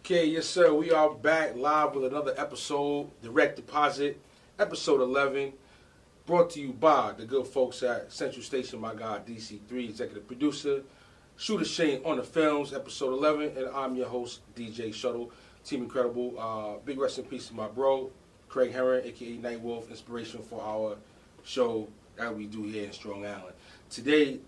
Okay, yes, sir. We are back live with another episode, Direct Deposit, episode 11, brought to you by the good folks at Central Station, my guy, DC3, executive producer, Shooter Shane on the films, episode 11, and I'm your host, DJ Shuttle, Team Incredible. Big rest in peace to my bro, Craig Herron, a.k.a. Nightwolf, inspiration for our show that we do here in Strong Island. Today,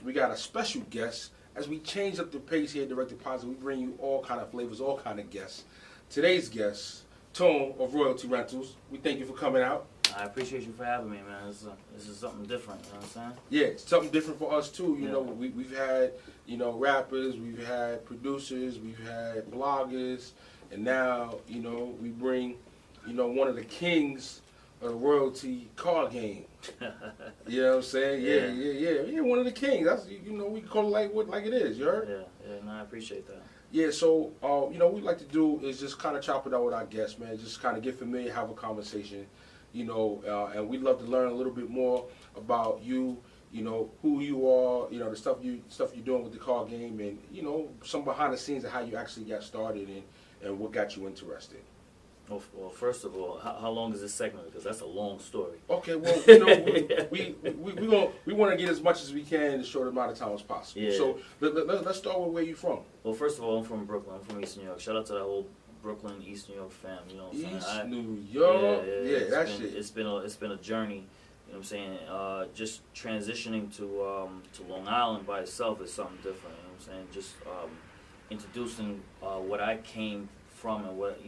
we got a special guest. As we change up the pace here at Direct Deposit, we bring you all kind of flavors, all kind of guests. Today's guest, Tone of Royalty Rentals. We thank you for coming out. I appreciate you for having me, man. This is something different, you know what I'm saying? Yeah, it's something different for us too. You know, we've had, rappers, we've had producers, we've had bloggers, and now, we bring, one of the kings of the royalty card game. You know what I'm saying? Yeah. One of the kings. That's we call it like it is. You heard? Yeah. No, I appreciate that. Yeah. So, what we like to do is just kind of chop it out with our guests, man. Just kind of get familiar, have a conversation, and we'd love to learn a little bit more about you. Who you are. The stuff you're doing with the card game, and some behind the scenes of how you actually got started and what got you interested. Well, first of all, how long is this segment? Because that's a long story. Okay, well, we want to get as much as we can in as short amount of time as possible. Yeah. So let's start with where you from. Well, first of all, I'm from Brooklyn. I'm from East New York. Shout out to that whole Brooklyn, East New York fam. You know what I'm saying? East New York. Yeah, It's been a journey. You know what I'm saying? Just transitioning to Long Island by itself is something different. You know what I'm saying? Just introducing what I came from and what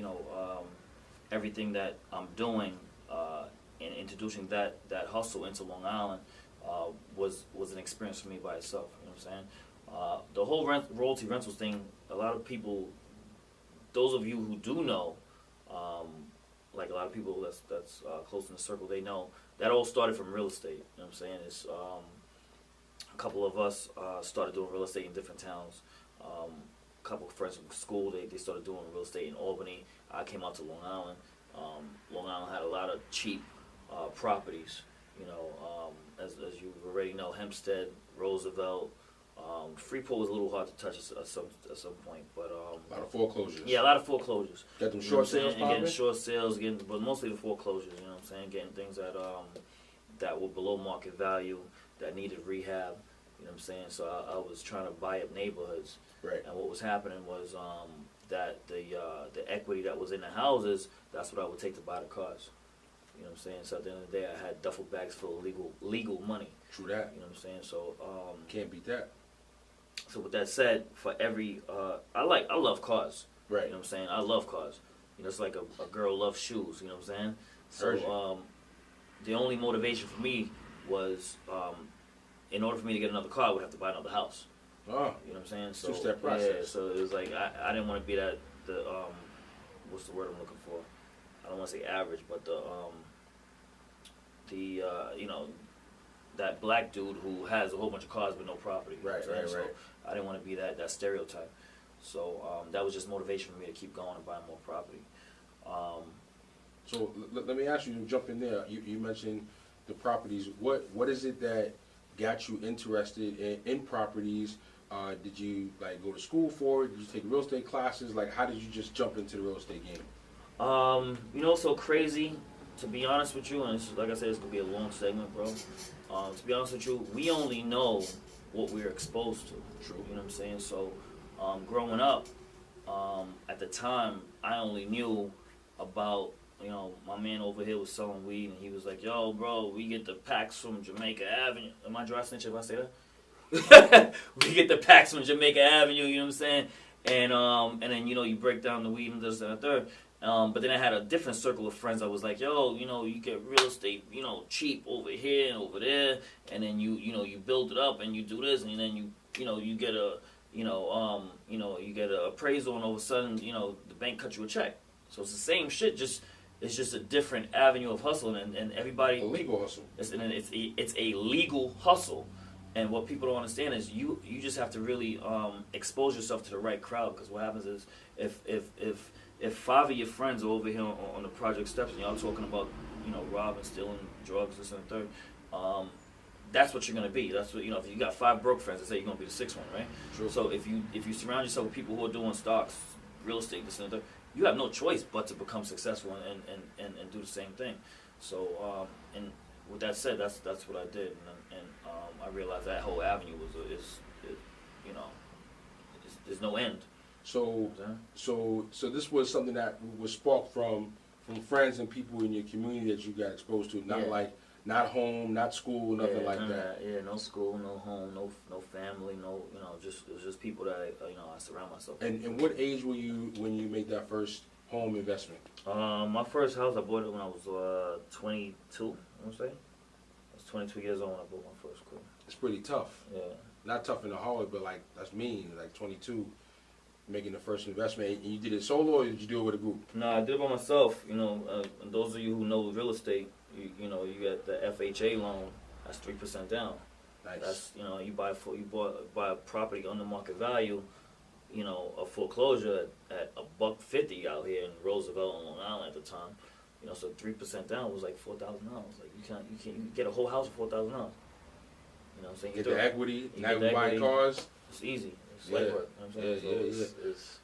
everything that I'm doing and introducing that hustle into Long Island was an experience for me by itself. You know what I'm saying? The whole royalty rentals thing, a lot of people, those of you who do know, like a lot of people that's close in the circle, they know that all started from real estate. You know what I'm saying? It's a couple of us started doing real estate in different towns. A couple of friends from school, they started doing real estate in Albany. I came out to Long Island. Long Island had a lot of cheap properties, as you already know, Hempstead, Roosevelt. Freeport was a little hard to touch at some point, but a lot of foreclosures. Yeah, a lot of foreclosures. Got them short sales, and getting short sales, but mostly the foreclosures. You know what I'm saying? Getting things that were below market value, that needed rehab. You know what I'm saying? So I was trying to buy up neighborhoods. Right. And what was happening was that the equity that was in the houses, that's what I would take to buy the cars. You know what I'm saying? So at the end of the day, I had duffel bags full of legal money. True that. You know what I'm saying? So can't beat that. So with that said, for every I love cars. Right. You know what I'm saying? I love cars. It's like a girl loves shoes. You know what I'm saying? So the only motivation for me was in order for me to get another car, I would have to buy another house. Oh. You know what I'm saying? So two-step process. Yeah, so it was like I didn't want to be the what's the word I'm looking for? I don't want to say average, but that black dude who has a whole bunch of cars but no property. Right. So I didn't want to be that stereotype. So that was just motivation for me to keep going and buying more property. So let me ask you, jump in there. You mentioned the properties. What is it that got you interested in properties? Did you go to school for it? Did you take real estate classes? How did you just jump into the real estate game? So crazy, to be honest with you, and like I said, it's gonna be a long segment, bro. To be honest with you, we only know what we're exposed to. True. You know what I'm saying? So, growing up, at the time, I only knew about, my man over here was selling weed, and he was like, yo, bro, we get the packs from Jamaica Avenue. Am I dry snitch if I say that? We get the packs from Jamaica Avenue, you know what I'm saying? And then, you break down the weed and this and the third. But then I had a different circle of friends. I was like, yo, you get real estate, cheap over here and over there. And then you build it up and you do this. And then you get a, you get an appraisal, and all of a sudden, the bank cuts you a check. So it's the same shit, it's just a different avenue of hustle, and everybody. A legal hustle. It's a legal hustle, and what people don't understand is you just have to really expose yourself to the right crowd, because what happens is if 5 of your friends are over here on the project steps and y'all talking about robbing, stealing, drugs, this and the third, that's what you're gonna be. That's what if you got 5 broke friends, they say you're gonna be the 6th one, right? True. So if you surround yourself with people who are doing stocks, real estate, this and that. You have no choice but to become successful and do the same thing. So, and with that said, that's what I did, and I realized that whole avenue there's no end. So this was something that was sparked from friends and people in your community that you got exposed to, not home, not school, nothing like that. Yeah, no school, no home, no family, it was just people that I surround myself with. And what age were you when you made that first home investment? My first house, I bought it when I was 22, I want to say. I was 22 years old when I bought my first crib. It's pretty tough. Yeah. Not tough in the heart, but like that's mean. Like 22, making the first investment. And you did it solo, or did you do it with a group? No, I did it by myself. And those of you who know real estate, you get the FHA loan. That's 3% down. Nice. That's you buy a property under market value. A foreclosure at $150 out here in Roosevelt and Long Island at the time. So 3% down was like $4,000. Like you can't get a whole house for $4,000. What I'm saying? Get the equity. Now you buying cars. It's easy. It's light work.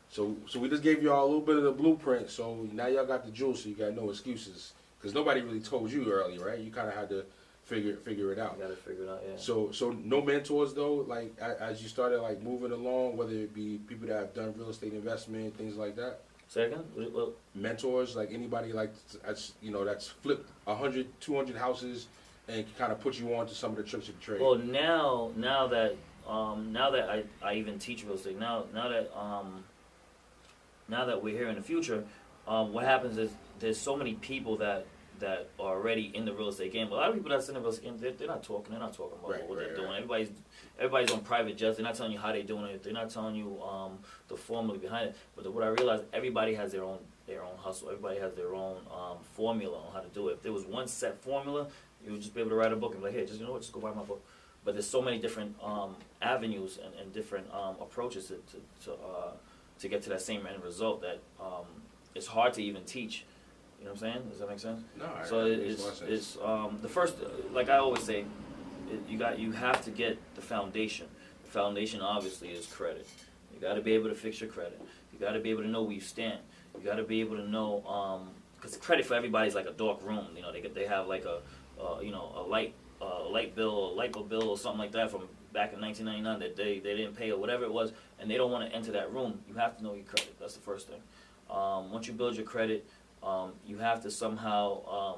So we just gave y'all a little bit of the blueprint. So now y'all got the jewels. So you got no excuses. Because nobody really told you early, right? You kind of had to figure it out. You got to figure it out. Yeah. So no mentors though. Like as you started like moving along, whether it be people that have done real estate investment, things like that. Say again? Well, mentors, like anybody like that's flipped 100, 200 houses and kind of put you on to some of the tricks of the trade. Well, now that I even teach real estate, now that we're here in the future, what happens is there's so many people that are already in the real estate game. A lot of people that's in the real estate game, they're not talking. They're not talking about what they're doing. Everybody's on private jets. They're not telling you how they're doing it. They're not telling you the formula behind it. But what I realized, everybody has their own hustle. Everybody has their own formula on how to do it. If there was one set formula, you would just be able to write a book and be like, hey, just just go buy my book. But there's so many different avenues and different approaches to get to that same end result that it's hard to even teach. You know what I'm saying? Does that make sense? No. So it's the first, like I always say, you have to get the foundation. The foundation obviously is credit. You got to be able to fix your credit. You got to be able to know where you stand. You got to be able to know because credit for everybody is like a dark room. They have like a light bill, a light bill or something like that from back in 1999 that they didn't pay or whatever it was, and they don't want to enter that room. You have to know your credit. That's the first thing. Once you build your credit, you have to somehow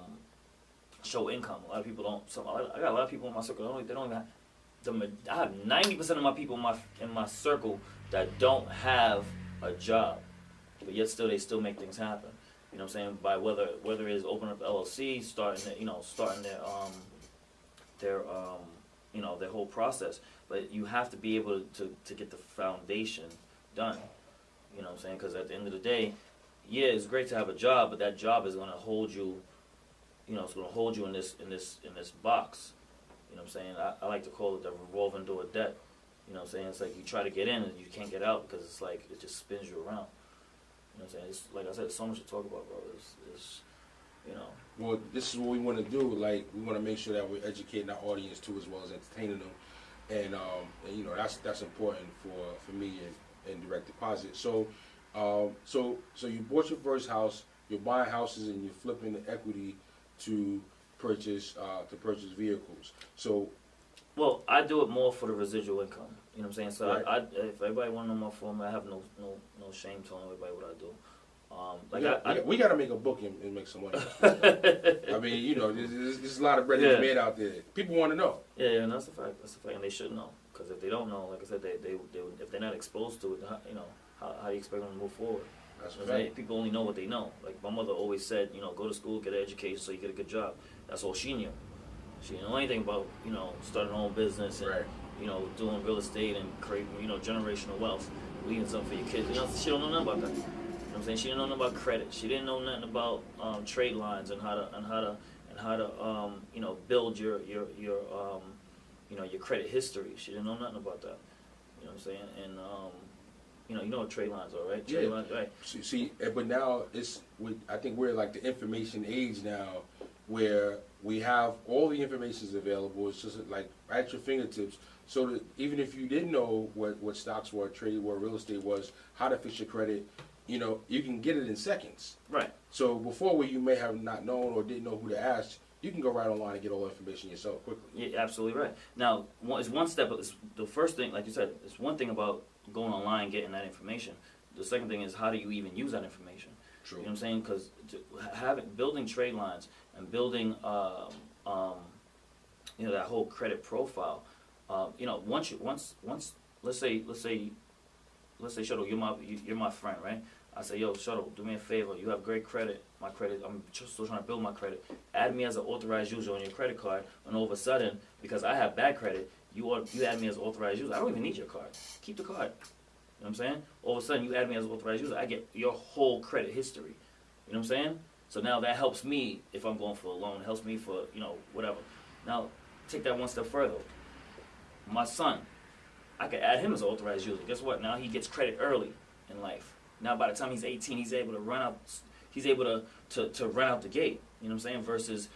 show income. A lot of people don't. I got a lot of people in my circle. They don't even have. I have 90% of my people in my circle that don't have a job, but yet they still make things happen. You know what I'm saying? By whether it's opening up LLC, starting their whole process. But you have to be able to get the foundation done. You know what I'm saying? Because at the end of the day, yeah, it's great to have a job, but that job is going to hold you. It's going to hold you in this box. You know what I'm saying? I like to call it the revolving door of debt. You know what I'm saying? It's like you try to get in and you can't get out because it's like it just spins you around. You know what I'm saying? It's, like I said, there's so much to talk about, bro. Well, this is what we want to do. Like, we want to make sure that we're educating our audience too, as well as entertaining them. And that's important for me and direct deposit. So you bought your first house. You're buying houses and you're flipping the equity to purchase vehicles. So, well, I do it more for the residual income. You know what I'm saying? So right. If everybody want to know my formula, I have no shame telling everybody what I do. We got to make a book and make some money. I mean, there's a lot of bread to be made out there. People want to know. Yeah, and that's a fact. That's a fact, and they should know. Because if they don't know, like I said, they if they're not exposed to it, how do you expect them to move forward? That's right. People only know what they know. Like my mother always said, go to school, get an education, so you get a good job. That's all she knew. She didn't know anything about starting her own business and doing real estate and creating generational wealth, leaving something for your kids. She don't know nothing about that. You know what I'm saying? She didn't know nothing about credit. She didn't know nothing about trade lines and how to build your credit history. She didn't know nothing about that. You know what I'm saying? And you know what trade lines are, right? Trade lines, right? See, but now I think we're like the information age now, where we have all the information is available. It's just like at your fingertips. So that even if you didn't know what stocks were, trade were, real estate was, how to fix your credit, you know, you can get it in seconds. Right. So before, where you may have not known or didn't know who to ask, you can go right online and get all the information yourself quickly. Yeah, absolutely right. Now, it's one step. It's the first thing, like you said, it's one thing about going online and getting that information. The second thing is, how do you even use that information? True. You know what I'm saying? Because building trade lines and building, you know, that whole credit profile. You know, once let's say Shuttle, you're my friend, right? I say, yo, Shuttle, do me a favor. You have great credit. My credit, I'm still trying to build my credit. Add me as an authorized user on your credit card, and all of a sudden, because I have bad credit, you add me as an authorized user. I don't even need your card. Keep the card. You know what I'm saying? All of a sudden, you add me as an authorized user. I get your whole credit history. You know what I'm saying? So now that helps me if I'm going for a loan. It helps me for, you know, whatever. Now, take that one step further. My son, I could add him as an authorized user. Guess what? Now he gets credit early in life. Now by the time he's 18, he's able to run out. He's able to run out the gate. You know what I'm saying? Versus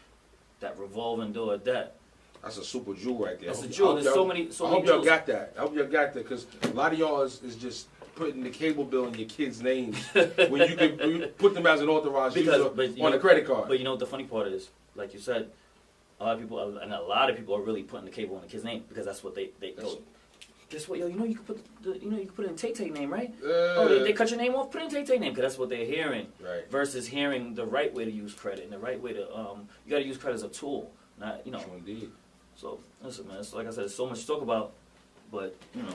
that revolving door of debt. That's a super jewel right there. That's a jewel. There's so many. I hope y'all got that. I hope y'all got that, because a lot of y'all is just putting the cable bill in your kids' names when you can put them as an authorized user on a credit card. But you know what the funny part is? Like you said, a lot of people are really putting the cable on the kid's name because that's what they go. Guess what, yo? You know you can put in Tay-Tay name, right? They cut your name off. Put in Tay-Tay name, because that's what they're hearing. Right. Versus hearing the right way to use credit and the right way to you got to use credit as a tool, not, you know. True indeed. So listen, man. It's, like I said, there's so much to talk about, but you know,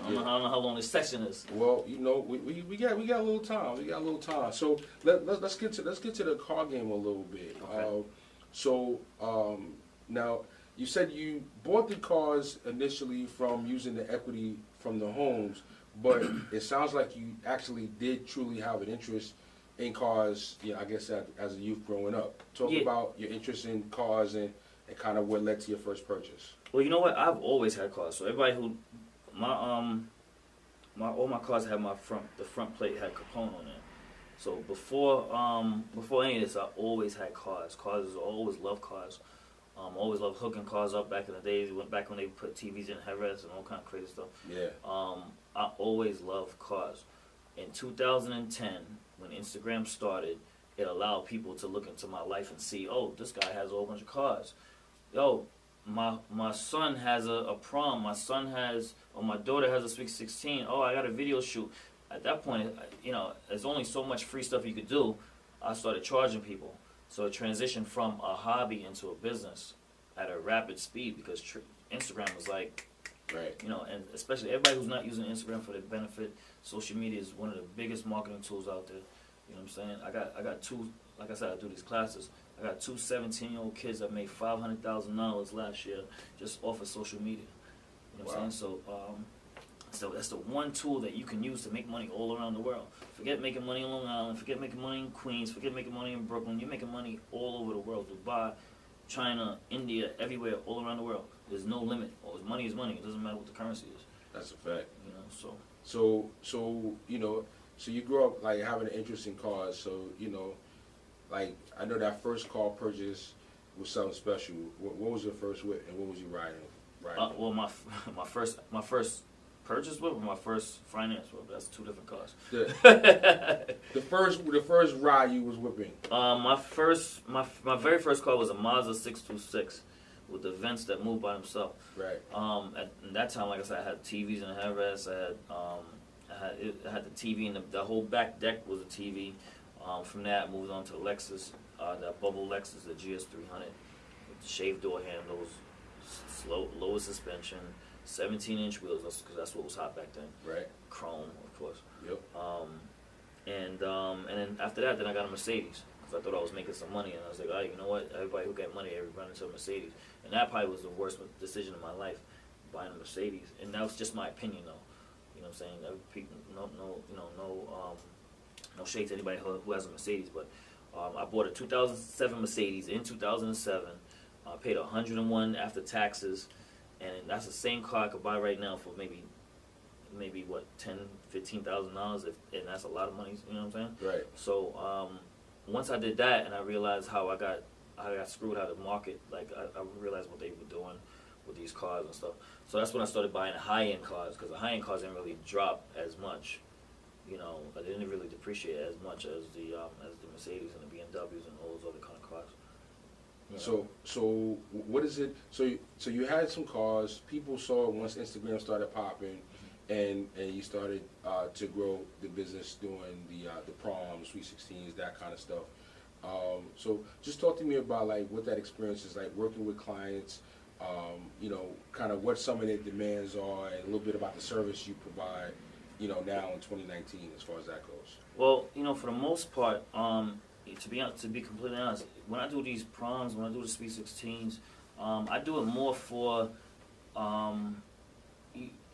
I don't know how long this section is. Well, you know, we got a little time. We got a little time. So let's get to the car game a little bit. Okay. Now, you said you bought the cars initially from using the equity from the homes, but it sounds like you actually did truly have an interest in cars, I guess as a youth growing up. Talk about your interest in cars and kind of what led to your first purchase. Well, you know what? I've always had cars. So everybody who, all my cars had the front plate had Capone on it. So before any of this, I always had cars. I always loved cars. Always loved hooking cars up back in the days. Back when they put TVs in headrests and all kind of crazy stuff. Yeah. I always loved cars. In 2010, when Instagram started, it allowed people to look into my life and see, oh, this guy has a whole bunch of cars. Yo, my son has a prom. My daughter has a Sweet 16. Oh, I got a video shoot. At that point, you know, there's only so much free stuff you could do. I started charging people. So it transitioned from a hobby into a business at a rapid speed, because Instagram was like, right. You know, and especially everybody who's not using Instagram for their benefit, social media is one of the biggest marketing tools out there. You know what I'm saying? I got two, like I said, I do these classes. I got two 17-year-old kids that made $500,000 last year just off of social media. You know what I'm saying? So that's the one tool that you can use to make money all around the world. Forget making money in Long Island. Forget making money in Queens. Forget making money in Brooklyn. You're making money all over the world. Dubai, China, India, everywhere, all around the world. There's no limit. Money is money. It doesn't matter what the currency is. That's a fact. You know, So you know, so you grew up like having an interest in cars. So you know, like I know that first car purchase was something special. What was your first whip, and what was you riding? Well, my first purchase whip or my first finance whip? That's two different cars. The first ride you was whipping. My very first car was a Mazda 626 with the vents that moved by themselves. Right. At that time, like I said, I had TVs in the headrest. I had the TV, and the whole back deck was a TV. From that, I moved on to the Lexus, that bubble Lexus, the GS300, with the shaved door handles, lower suspension, 17-inch wheels, because that's what was hot back then. Right. Chrome, of course. Yep. And then after that, then I got a Mercedes, because I thought I was making some money, and I was like, oh, you know what? Everybody who got money, they run into a Mercedes, and that probably was the worst decision of my life, buying a Mercedes. And that was just my opinion, though. You know what I'm saying? No shade to anybody who has a Mercedes, but I bought a 2007 Mercedes in 2007. I paid $101 after taxes, and that's the same car I could buy right now for maybe what, $10,000-$15,000, and that's a lot of money. You know what I'm saying? Right. So once I did that, and I realized how I got screwed out of the market, like I realized what they were doing with these cars and stuff. So that's when I started buying high-end cars, because the high-end cars didn't really drop as much you know, I didn't really depreciate as much as the Mercedes and the BMWs and all those other kind of cars. You know? So what is it? So you had some cars. People saw it once Instagram started popping, and you started to grow the business doing the proms, Sweet 16s, that kind of stuff. So just talk to me about like what that experience is like working with clients. You know, kind of what some of their demands are, and a little bit about the service you provide. You know, now in 2019, as far as that goes. Well, you know, for the most part, to be completely honest, when I do these proms, when I do the Sweet 16s, I do it more for,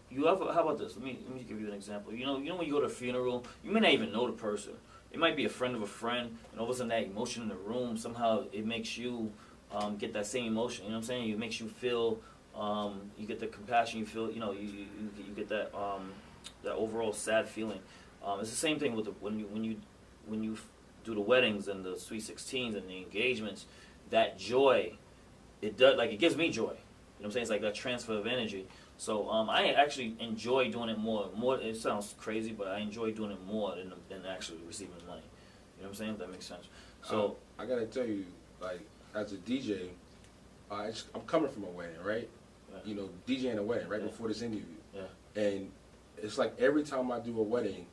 you ever, how about this? Let me give you an example. You know when you go to a funeral, you may not even know the person. It might be a friend of a friend, and all of a sudden that emotion in the room, somehow it makes you get that same emotion. You know what I'm saying? It makes you feel, you get the compassion. You feel, you know, you get that that overall sad feeling. It's the same thing with when you do the weddings and the Sweet 16s and the engagements. That joy, it gives me joy. You know what I'm saying? It's like that transfer of energy. So I actually enjoy doing it more. It sounds crazy, but I enjoy doing it more than actually receiving money. You know what I'm saying? If that makes sense. So I gotta tell you, like as a DJ, I'm coming from a wedding, right? Yeah. You know, DJing a wedding right Yeah. before this interview, Yeah. and it's like every time I do a wedding,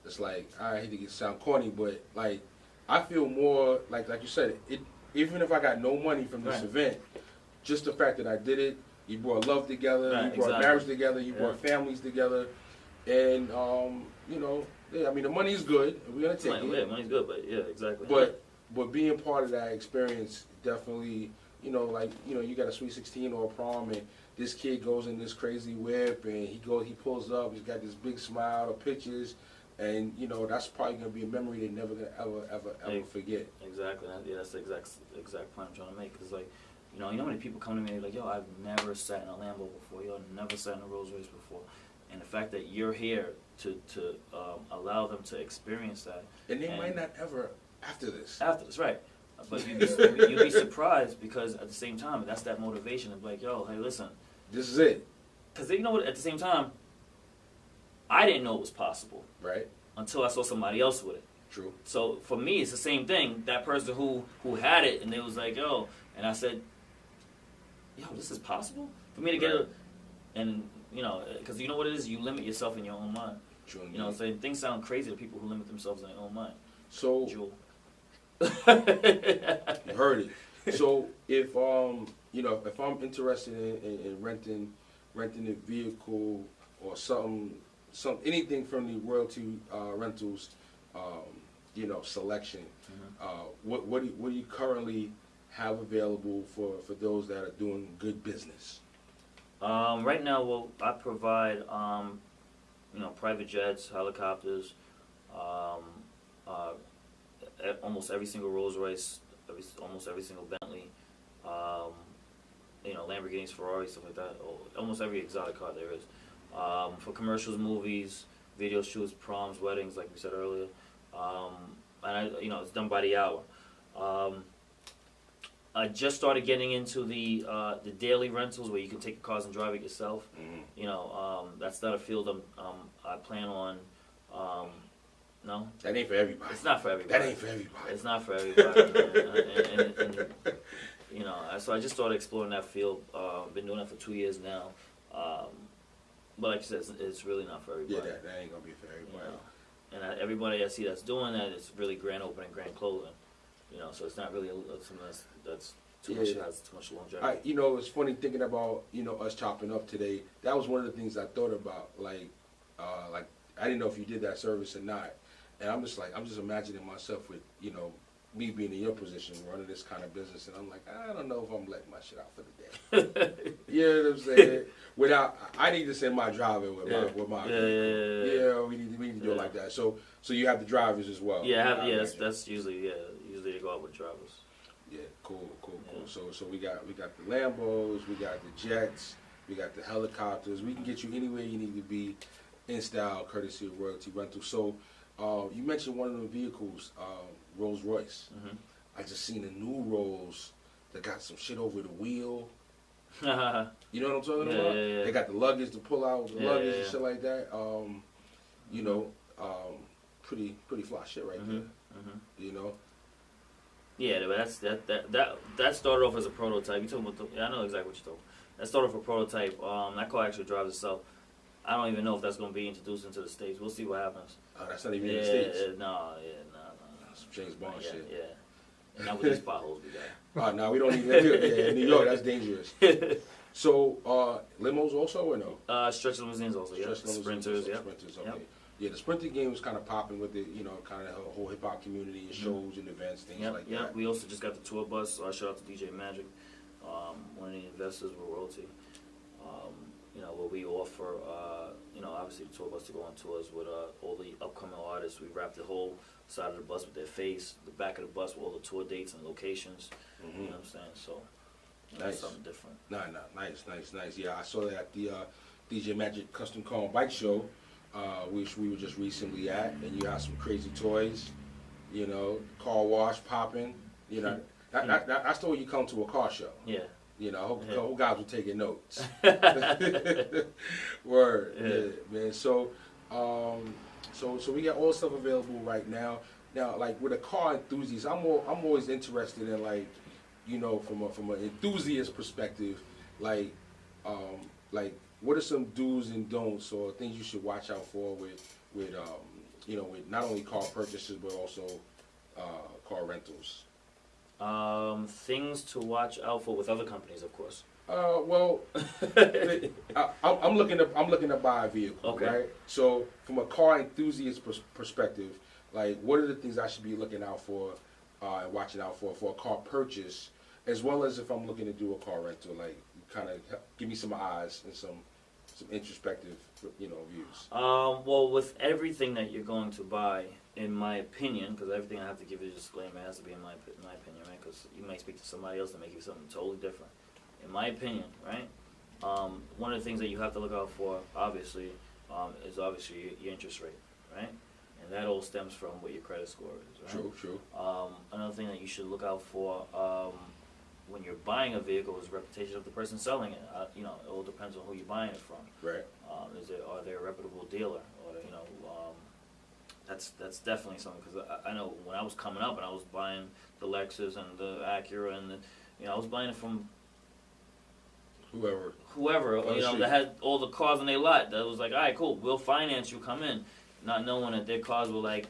it's like I hate to sound corny, but like I feel more like you said, it even if I got no money from this Right. event, just the fact that I did it, you brought love together, Right, you brought exactly. marriage together, you brought families together, and you know, yeah, I mean the money's good, we're gonna take it. Yeah, money's good, but yeah, exactly. But being part of that experience definitely, you know, like, you know, you got a Sweet 16 or a prom, and this kid goes in this crazy whip, and he pulls up, he's got this big smile, the pictures, and you know that's probably gonna be a memory they're never gonna ever forget. Exactly. Yeah, that's the exact point I'm trying to make. Cause like, you know how many people come to me like, yo, I've never sat in a Lambo before, yo, I've never sat in a Rolls Royce before, and the fact that you're here to allow them to experience that, And they might not ever after this. After this, right? But you'd be surprised because at the same time, that's that motivation of like, yo, hey, listen, This is it, because you know what? At the same time, I didn't know it was possible right? until I saw somebody else with it. True. So for me, it's the same thing. That person who had it, and they was like, yo, and I said, yo, this is possible for me to get Right. it, and you know, because you know what it is, you limit yourself in your own mind. True. You know, so things sound crazy to people who limit themselves in their own mind. So Jewel. you heard it. So if you know, if I'm interested in renting a vehicle or anything from the Royalty Rentals, you know, selection, what do you currently have available for those that are doing good business? Right now, well, I provide, you know, private jets, helicopters, almost every single Rolls Royce, almost every single Bentley, you know, Lamborghinis, Ferraris, stuff like that. Almost every exotic car there is. For commercials, movies, video shoots, proms, weddings, like we said earlier, and you know, it's done by the hour. I just started getting into the daily rentals where you can take your cars and drive it yourself. Mm-hmm. You know, that's not a field I plan on. No, That ain't for everybody. it's not for everybody. That ain't for everybody. It's not for everybody. and, you know, so I just started exploring that field. Been doing that for 2 years now. But like you said, it's really not for everybody. Yeah, that ain't gonna be for everybody. You know? And everybody I see that's doing that, it's really grand opening, grand closing. You know, so it's not really something that's too much, has too much longevity. You know, it's funny thinking about, you know, us chopping up today. That was one of the things I thought about. Like I didn't know if you did that service or not. And I'm just imagining myself with, you know, me being in your position, running this kind of business, and I'm like, I don't know if I'm letting my shit out for the day. You know what I'm saying? I need to send my driver with my Yeah. we need to do it like that. So you have the drivers as well. Yeah, that's usually they go out with drivers. Yeah, cool. Yeah. So we got the Lambos, we got the jets, we got the helicopters. We can get you anywhere you need to be in style, courtesy of Royalty Rental. So you mentioned one of the vehicles, Rolls Royce. Mm-hmm. I just seen a new Rolls that got some shit over the wheel. Yeah. You know what I'm talking about? Yeah. They got the luggage to pull out with the luggage and Yeah. shit like that. You know, pretty fly shit right there. You know. Yeah, but that started off as a prototype. You talking about? I know exactly what you're talking. That started off a prototype. That car actually drives itself. I don't even know if that's going to be introduced into the States. We'll see what happens. Oh, that's not even in the States. No. Some James Bond shit. Yeah. And not with these potholes we got. Oh, no, we don't even. Yeah, in New York, that's dangerous. So, limos also or no? Stretch limousines also, yeah. Sprinters, yeah. Sprinters, okay. Yep. Yeah, the Sprinter game was kind of popping with it, you know, kind of the whole hip hop community and shows and events, things like that. Yeah, we also just got the tour bus. Shout out to DJ Magic, one of the investors with Royalty. You know, where we offer, you know, obviously the tour bus to go on tours with all the upcoming artists. We wrap the whole side of the bus with their face, the back of the bus with all the tour dates and locations. You know what I'm saying? So, that's something different. Nice. Yeah, I saw that at the DJ Magic Custom Car and Bike Show, which we were just recently at, and you had some crazy toys, you know, car wash popping, you know. That's the way you come to a car show. Yeah. You know, I hope guys were taking notes. Word, yeah, man. So we got all the stuff available right now. Now, like with a car enthusiast, I'm always interested in, like, you know, from an enthusiast perspective, like what are some do's and don'ts or things you should watch out for with you know, with not only car purchases but also car rentals. Things to watch out for with other companies, of course. Well, I'm looking to buy a vehicle, okay. Right? So, from a car enthusiast perspective, like, what are the things I should be looking out for, and watching out for a car purchase, as well as if I'm looking to do a car rental, like, kind of give me some eyes and some introspective, you know, views. Well, with everything that you're going to buy, in my opinion, because everything I have to give you a disclaimer has to be in my opinion, right? Because you might speak to somebody else that may give you something totally different. In my opinion, right? One of the things that you have to look out for, obviously, is obviously your interest rate, right? And that all stems from what your credit score is, right? True. Another thing that you should look out for when you're buying a vehicle is the reputation of the person selling it. You know, it all depends on who you're buying it from. Right. Are they a reputable dealer? Or, you know, that's definitely something, because I know when I was coming up and I was buying the Lexus and the Acura and you know, I was buying it from whoever you know, that had all the cars on their lot. That was like, all right, cool, we'll finance you, come in, not knowing that their cars were like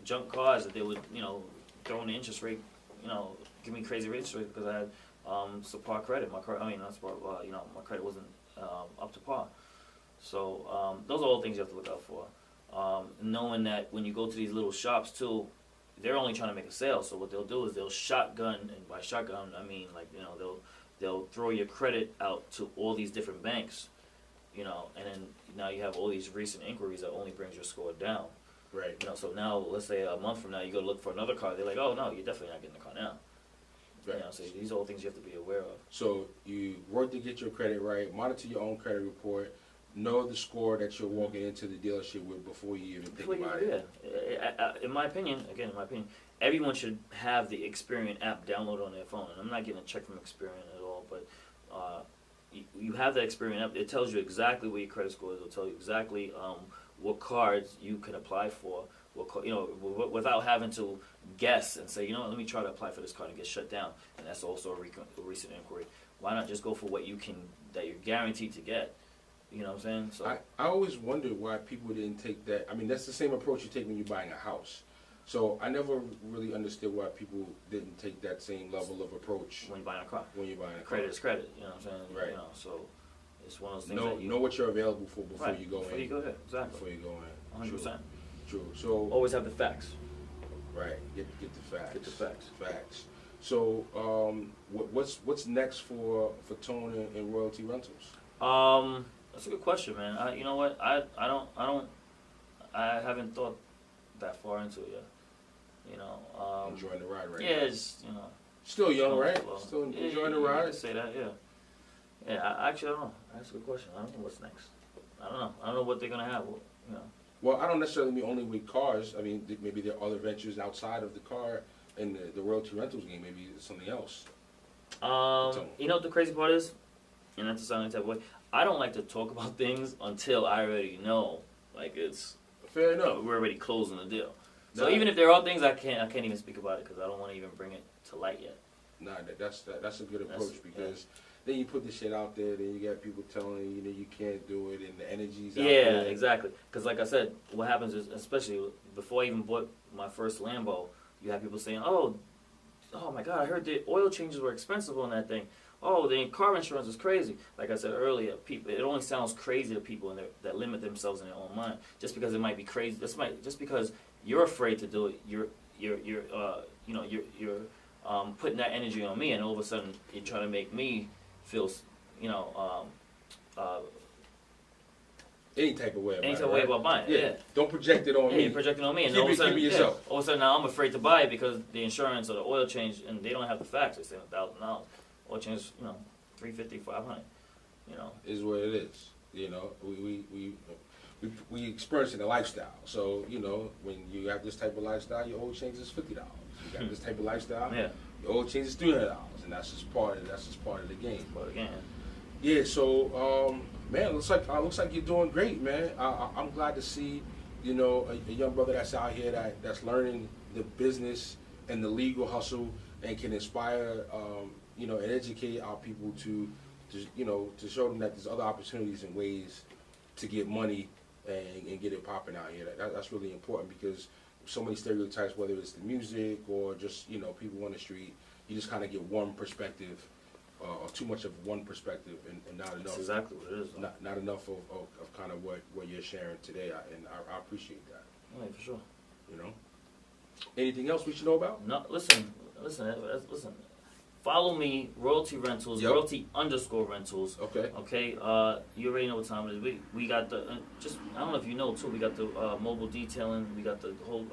junk cars that they would, you know, throw in the interest rate, you know, give me crazy interest rate because I had subpar credit. Not subpar, you know, my credit wasn't up to par. So those are all things you have to look out for. Knowing that when you go to these little shops too, they're only trying to make a sale. So what they'll do is they'll shotgun, and by shotgun I mean, like, you know, they'll throw your credit out to all these different banks, you know, and then now you have all these recent inquiries that only brings your score down. Right. You know, so now let's say a month from now you go to look for another car. They're like, oh no, you're definitely not getting the car now. Right. You know, so these are all things you have to be aware of. So you work to get your credit right, monitor your own credit report, know the score that you're walking into the dealership with before you even think about it. Yeah. In my opinion, everyone should have the Experian app downloaded on their phone. And I'm not getting a check from Experian at all, but you have that Experian app. It tells you exactly what your credit score is. It'll tell you exactly what cards you can apply for. You know, without having to guess and say, you know what, let me try to apply for this card and get shut down. And that's also a recent inquiry. Why not just go for what that you're guaranteed to get? You know what I'm saying? So I always wondered why people didn't take that. I mean, that's the same approach you take when you're buying a house. So I never really understood why people didn't take that same level of approach when you're buying a car. Credit is credit. You know what I'm saying? Right. You know, so it's one of those things. Know what you're available for before you go in. Before you go in, exactly. Before you go in. 100%. True. So always have the facts. Right. Get the facts. Get the facts. Facts. So what's next for Tone and Royalty Rentals? That's a good question, man. You know what? I haven't thought that far into it yet. You know, enjoying the ride right now. Yeah, it's, you know. Still young, right? Still enjoying the ride. I can say that, yeah. Yeah, I don't know. That's a good question. I don't know what's next. I don't know what they're gonna have. You know. Well, I don't necessarily mean only with cars. I mean, maybe there are other ventures outside of the car and the Royalty Rentals game. Maybe it's something else. You know what the crazy part is? And that's a sounding type of way. I don't like to talk about things until I already know. Like, it's Fair enough. we're already closing the deal. So Nah. even if there are things I can't even speak about it because I don't want to even bring it to light yet. Nah, that's a good That's- approach because then you put the shit out there, then you got people telling you that you can't do it, and the energy's out Yeah, there. exactly. Because like I said, what happens is, especially before I even bought my first Lambo, you have people saying, "Oh my God, I heard the oil changes were expensive on that thing. Oh, the car insurance is crazy." Like I said earlier, people, it only sounds crazy to people that limit themselves in their own mind. Just because it might be crazy, just because you're afraid to do it, you're putting that energy on me, and all of a sudden you're trying to make me feel, Any type of way. any type of way about buying it. Yeah. Don't project it on Yeah, me. you're projecting on me, and Keep all of a it- sudden, keep it yourself. all of a sudden now I'm afraid to buy it because the insurance or the oil change, and they don't have the facts. They're saying $1,000. Oil change, $350, $500. Is what it is. We experiencing the lifestyle. So when you have this type of lifestyle, your oil change is $50. You got this type of lifestyle, Yeah, your oil change is $300, and that's just part of the game. but again, Yeah. So man, looks like you're doing great, man. I'm glad to see a young brother that's out here that's learning the business and the legal hustle and can inspire and educate our people to show them that there's other opportunities and ways to get money and get it popping out here. That's really important because so many stereotypes, whether it's the music or just people on the street, you just kind of get one perspective or too much of one perspective and not that's enough. exactly what it is. Not enough of kind of what you're sharing today, and I appreciate that. Yeah, for sure. Anything else we should know about? No, listen. Follow me, Royalty Rentals, Yep. Royalty_Rentals. Okay. Okay, you already know what time it is. We got the I don't know if you know too. We got the mobile detailing. We got the whole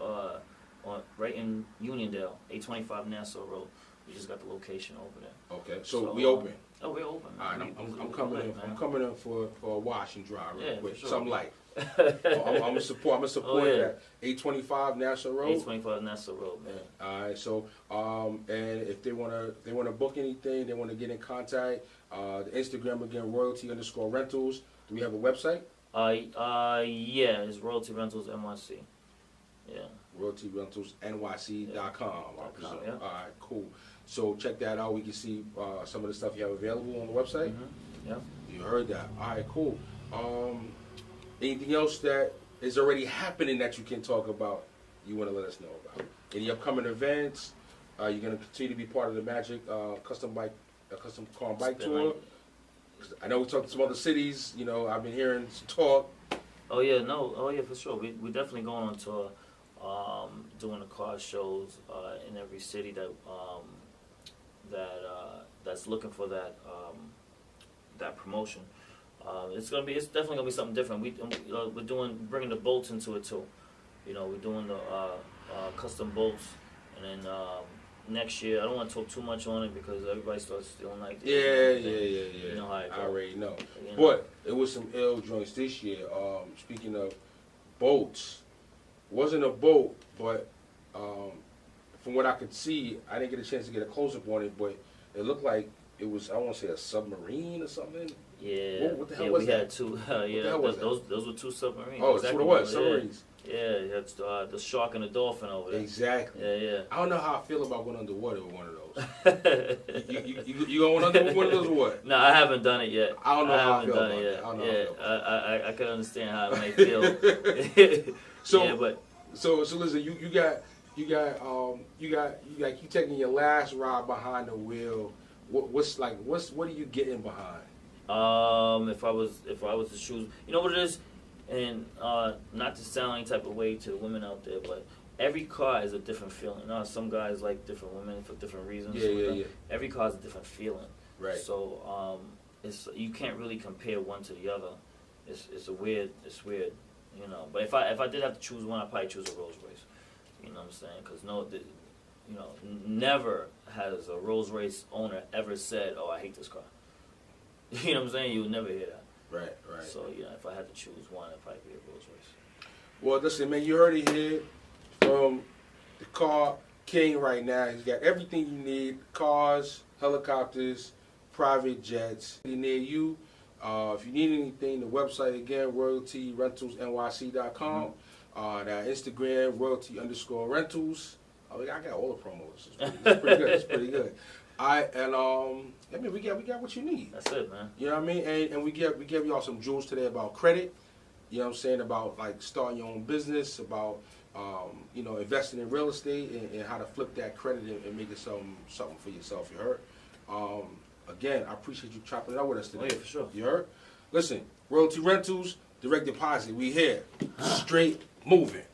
right in Uniondale, 825 Nassau Road. We just got the location over there. Okay. So we open. Oh, we're open. All right. I'm coming in. Man. I'm coming in for a wash and dry real Yeah, quick. for sure. Something light. I'm gonna support Oh, yeah. that 825 Nassau Road. 825 Nassau Road, man. All right. So and if they wanna book anything, they wanna get in contact. The Instagram again, Royalty_Rentals. Do we have a website? Yeah, it's Royalty Rentals NYC. Yeah. RoyaltyRentalsNYC.com. I presume. yeah. All right. Cool. So check that out. We can see some of the stuff you have available on the website. Yeah. You heard that. All right. Cool. Anything else that is already happening that you can talk about? You want to let us know about? Any upcoming events? You're going to continue to be part of the Magic custom car and bike It's been tour. I know we talked to some other cities. I've been hearing some talk. Oh yeah, for sure. We definitely going on tour, doing the car shows in every city that's looking for that promotion. It's definitely gonna be something different. We're bringing the bolts into it too. We're doing the custom bolts, and then next year I don't want to talk too much on it because everybody starts stealing like this. Yeah. You know how it I goes. already know. You know? But it was some ill joints this year. Speaking of boats, wasn't a boat, but from what I could see, I didn't get a chance to get a close up on it, but it looked like it was, I want to say, a submarine or something. Yeah. What the hell was we that? had two. the hell was that? Those were two submarines. Oh, Exactly that's what it was, yeah. submarines. Yeah, you had the shark and the dolphin over there. Exactly. Yeah. I don't know how I feel about going underwater with one of those. you going under with one of those or what? No, I haven't done it yet. I don't know how I haven't feel done about it that. yet. I don't know how I feel about I can understand how it may feel. So, yeah, but so listen, you taking your last ride behind the wheel. What are you getting behind? if I was to choose, you know what it is, and not to sound any type of way to the women out there, but every car is a different feeling. Some guys like different women for different reasons. Yeah. Every car is a different feeling. Right. So you can't really compare one to the other. It's weird. But if I did have to choose one, I'd probably choose a Rolls Royce. You know what I'm saying? Because never has a Rolls Royce owner ever said, "Oh, I hate this car." You know what I'm saying? You would never hear that. Right. So if I had to choose one, it'd probably be a Rolls Royce. Well, listen, man, you heard it here from the car king right now. He's got everything you need: cars, helicopters, private jets. Near you. If you need anything, the website again, RoyaltyRentalsNYC.com. That Instagram, royalty_rentals. Oh, I got all the promos. It's pretty good. It's pretty good. I mean, we got what you need. That's it, man. You know what I mean? And we give y'all some jewels today about credit. You know what I'm saying? About like starting your own business, about you know, investing in real estate and how to flip that credit and make it something for yourself. You heard? Again, I appreciate you chopping it up with us today. Oh, yeah, for sure. You heard? Listen, Royalty Rentals, direct deposit. We here, straight moving.